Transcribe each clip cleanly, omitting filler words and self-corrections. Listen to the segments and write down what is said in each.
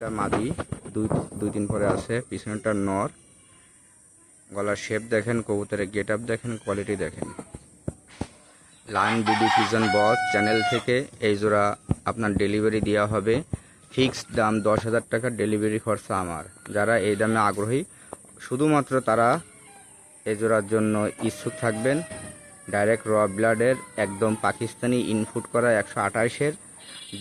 মাদি দুই দুই দিন পরে আছে, পিছনেরটা নর। গলার শেপ দেখেন, কবুতরের গেট আপ দেখেন, কোয়ালিটি দেখেন। লায়ন বিডি পিজন বস চ্যানেল থেকে এই জোড়া আপনার ডেলিভারি দেওয়া হবে। ফিক্সড দাম 10,000 টাকা, ডেলিভারি খরচা আমার। যারা এই দামে আগ্রহী শুধুমাত্র তারা এই জোড়ার জন্য ইচ্ছুক থাকবেন। ডাইরেক্ট র ব্লাডের একদম পাকিস্তানি ইনপুট করা 128-এর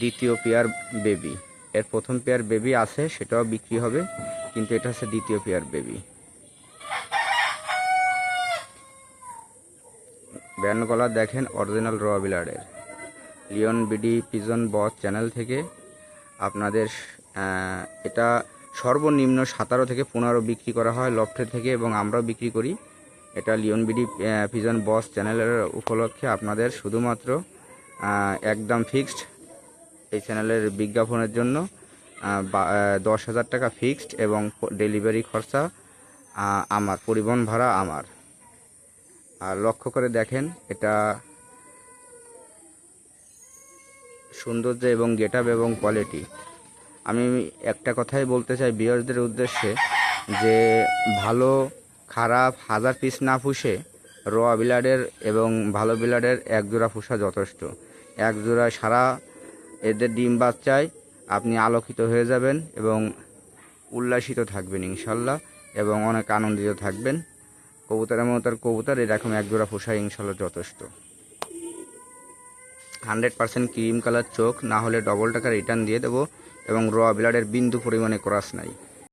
দ্বিতীয় পেয়ার বেবি। এর প্রথম পেয়ার বেবি আছে, সেটাও বিক্রি হবে, কিন্তু এটা হচ্ছে দ্বিতীয় পেয়ার বেবি। ব্যান্ড গলা দেখেন, অরিজিনাল র ব্লাডের। লিওন বিডি পিজন বস চ্যানেল থেকে আপনাদের এটা সর্বনিম্ন 17 থেকে 15 বিক্রি করা হয় লফটে থেকে, এবং আমরাও বিক্রি করি। এটা লিওন বিডি পিজন বস চ্যানেলের উপলক্ষে আপনাদের শুধুমাত্র একদম ফিক্সড এই চ্যানেলের বিজ্ঞাপনের জন্য 10,000 টাকা ফিক্সড, এবং ডেলিভারি খরচা আমার, পরিবহন ভাড়া আমার। আর লক্ষ্য করে দেখেন, এটা সৌন্দর্য এবং গেট আপ এবং কোয়ালিটি। আমি একটা কথাই বলতে চাই ভিউয়ারদের উদ্দেশ্যে, যে ভালো খারাপ 1000 পিস না পুষে র ব্লাডের এবং ভালো ব্লাডের এক জোড়া পুষা যথেষ্ট। এক জোড়া সারা এদের ডিম বাচ্চায় আপনি আলোকিত হয়ে যাবেন এবং উল্লাসিত থাকবেন ইনশাল্লাহ, এবং অনেক আনন্দিত থাকবেন। কবুতরের মতো কবুতর এরকম এক জোড়া পোষা ইনশাল্লাহ যথেষ্ট। 100% ক্রিম কালার চোখ, না হলে ডবল টাকা রিটার্ন দিয়ে দেবো, এবং র ব্লাডের বিন্দু পরিমাণে ক্রস নাই।